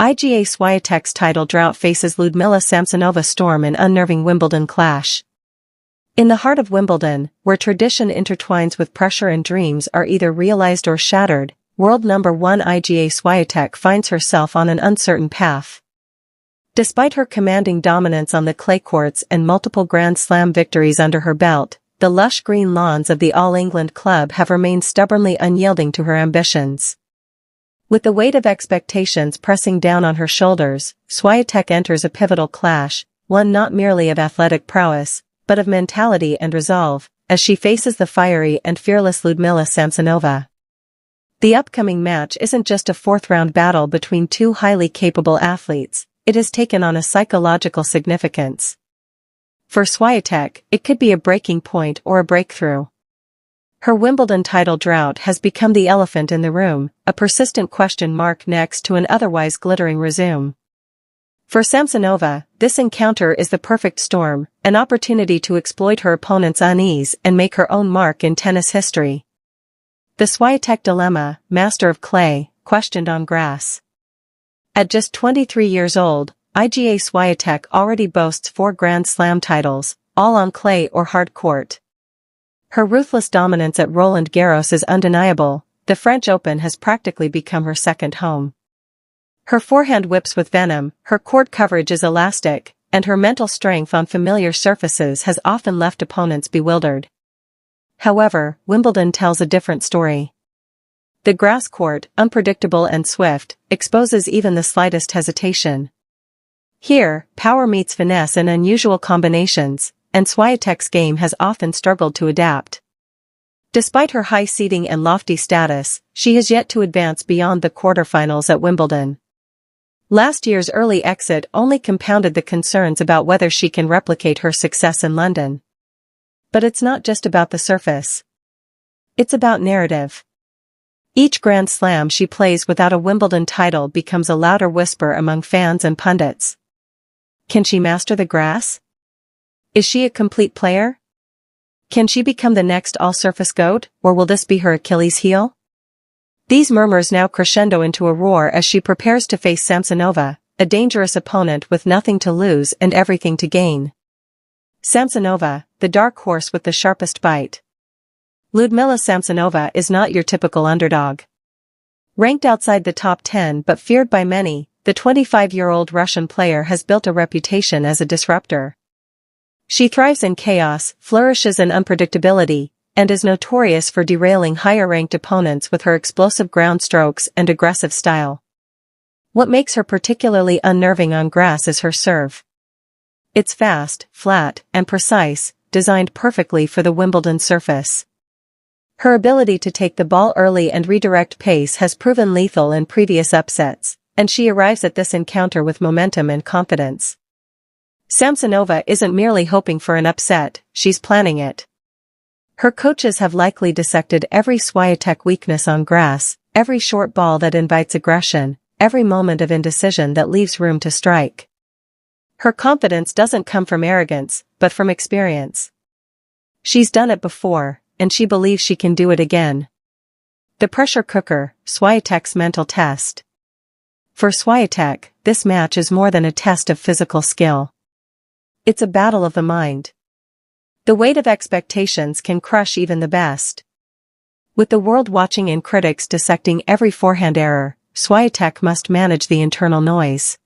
Iga Swiatek's title drought faces Liudmila Samsonova storm in Unnerving Wimbledon clash. In the heart of Wimbledon, where tradition intertwines with pressure and dreams are either realized or shattered, world number 1 Iga Swiatek finds herself on an uncertain path. Despite her commanding dominance on the clay courts and multiple Grand Slam victories under her belt, the lush green lawns of the All England club have remained stubbornly unyielding to her ambitions. With the weight of expectations pressing down on her shoulders, Swiatek enters a pivotal clash, one not merely of athletic prowess, but of mentality and resolve, as she faces the fiery and fearless Liudmila Samsonova. The upcoming match isn't just a fourth-round battle between two highly capable athletes, it has taken on a psychological significance. For Swiatek, it could be a breaking point or a breakthrough. Her Wimbledon title drought has become the elephant in the room, a persistent question mark next to an otherwise glittering resume. For Samsonova, this encounter is the perfect storm, an opportunity to exploit her opponent's unease and make her own mark in tennis history. The Swiatek dilemma, master of clay, questioned on grass. At just 23 years old, Iga Swiatek already boasts 4 Grand Slam titles, all on clay or hard court. Her ruthless dominance at Roland Garros is undeniable. The French Open has practically become her second home. Her forehand whips with venom, her court coverage is elastic, and her mental strength on familiar surfaces has often left opponents bewildered. However, Wimbledon tells a different story. The grass court, unpredictable and swift, exposes even the slightest hesitation. Here, power meets finesse in unusual combinations, and Swiatek's game has often struggled to adapt. Despite her high seeding and lofty status, she has yet to advance beyond the quarterfinals at Wimbledon. Last year's early exit only compounded the concerns about whether she can replicate her success in London. But it's not just about the surface. It's about narrative. Each Grand Slam she plays without a Wimbledon title becomes a louder whisper among fans and pundits. Can she master the grass? Is she a complete player? Can she become the next all-surface GOAT, or will this be her Achilles heel? These murmurs now crescendo into a roar as she prepares to face Samsonova, a dangerous opponent with nothing to lose and everything to gain. Samsonova, the dark horse with the sharpest bite. Liudmila Samsonova is not your typical underdog. Ranked outside the top 10 but feared by many, the 25-year-old Russian player has built a reputation as a disruptor. She thrives in chaos, flourishes in unpredictability, and is notorious for derailing higher-ranked opponents with her explosive ground strokes and aggressive style. What makes her particularly unnerving on grass is her serve. It's fast, flat, and precise, designed perfectly for the Wimbledon surface. Her ability to take the ball early and redirect pace has proven lethal in previous upsets, and she arrives at this encounter with momentum and confidence. Samsonova isn't merely hoping for an upset, she's planning it. Her coaches have likely dissected every Swiatek weakness on grass, every short ball that invites aggression, every moment of indecision that leaves room to strike. Her confidence doesn't come from arrogance, but from experience. She's done it before, and she believes she can do it again. The pressure cooker, Swiatek's mental test. For Swiatek, this match is more than a test of physical skill. It's a battle of the mind. The weight of expectations can crush even the best. With the world watching and critics dissecting every forehand error, Swiatek must manage the internal noise.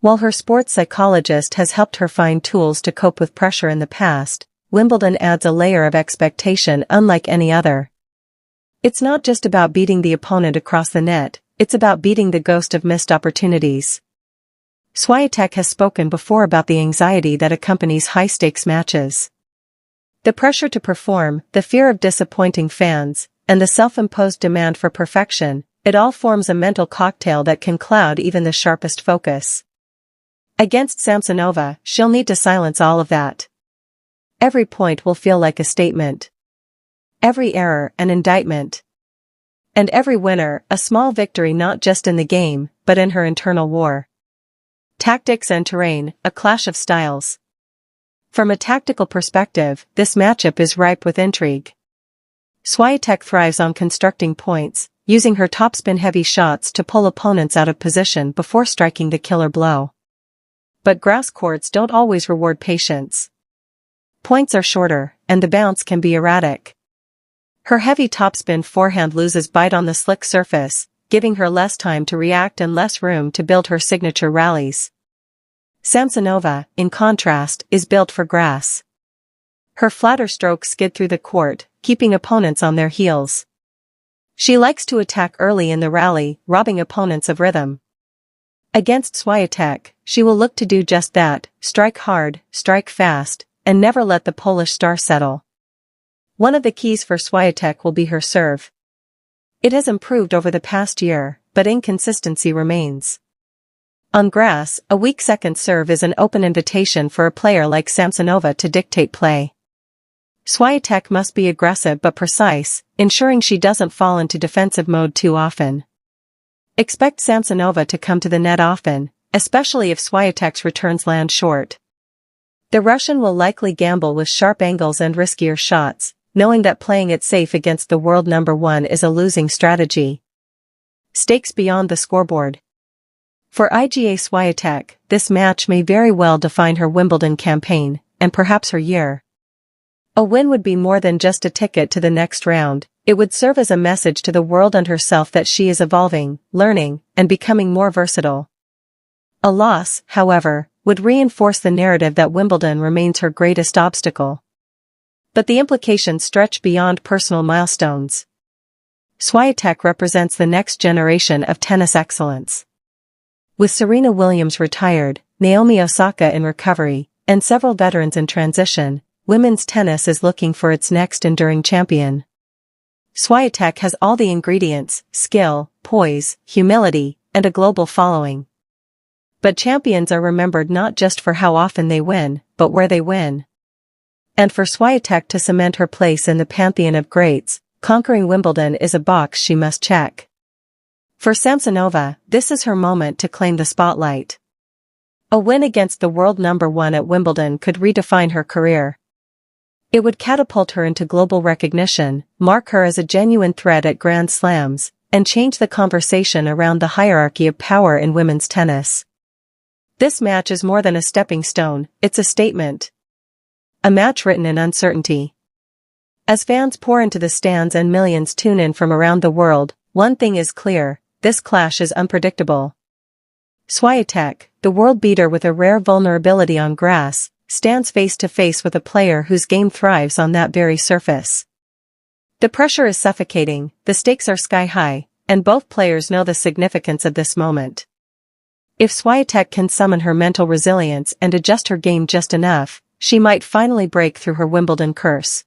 While her sports psychologist has helped her find tools to cope with pressure in the past, Wimbledon adds a layer of expectation unlike any other. It's not just about beating the opponent across the net, it's about beating the ghost of missed opportunities. Swiatek has spoken before about the anxiety that accompanies high-stakes matches. The pressure to perform, the fear of disappointing fans, and the self-imposed demand for perfection, it all forms a mental cocktail that can cloud even the sharpest focus. Against Samsonova, she'll need to silence all of that. Every point will feel like a statement. Every error an indictment. And every winner a small victory not just in the game, but in her internal war. Tactics and terrain, a clash of styles. From a tactical perspective, this matchup is ripe with intrigue. Swiatek thrives on constructing points, using her topspin-heavy shots to pull opponents out of position before striking the killer blow. But grass courts don't always reward patience. Points are shorter, and the bounce can be erratic. Her heavy topspin forehand loses bite on the slick surface, giving her less time to react and less room to build her signature rallies. Samsonova, in contrast, is built for grass. Her flatter strokes skid through the court, keeping opponents on their heels. She likes to attack early in the rally, robbing opponents of rhythm. Against Swiatek, she will look to do just that, strike hard, strike fast, and never let the Polish star settle. One of the keys for Swiatek will be her serve. It has improved over the past year, but inconsistency remains. On grass, a weak second serve is an open invitation for a player like Samsonova to dictate play. Swiatek must be aggressive but precise, ensuring she doesn't fall into defensive mode too often. Expect Samsonova to come to the net often, especially if Swiatek's returns land short. The Russian will likely gamble with sharp angles and riskier shots, knowing that playing it safe against the world number one is a losing strategy. Stakes beyond the scoreboard. For Iga Swiatek, this match may very well define her Wimbledon campaign, and perhaps her year. A win would be more than just a ticket to the next round, it would serve as a message to the world and herself that she is evolving, learning, and becoming more versatile. A loss, however, would reinforce the narrative that Wimbledon remains her greatest obstacle. But the implications stretch beyond personal milestones. Swiatek represents the next generation of tennis excellence. With Serena Williams retired, Naomi Osaka in recovery, and several veterans in transition, women's tennis is looking for its next enduring champion. Swiatek has all the ingredients: skill, poise, humility, and a global following. But champions are remembered not just for how often they win, but where they win. And for Swiatek to cement her place in the pantheon of greats, conquering Wimbledon is a box she must check. For Samsonova, this is her moment to claim the spotlight. A win against the world number one at Wimbledon could redefine her career. It would catapult her into global recognition, mark her as a genuine threat at Grand Slams, and change the conversation around the hierarchy of power in women's tennis. This match is more than a stepping stone, it's a statement. A match written in uncertainty. As fans pour into the stands and millions tune in from around the world, one thing is clear: this clash is unpredictable. Swiatek, the world beater with a rare vulnerability on grass, stands face to face with a player whose game thrives on that very surface. The pressure is suffocating, the stakes are sky high, and both players know the significance of this moment. If Swiatek can summon her mental resilience and adjust her game just enough, she might finally break through her Wimbledon curse.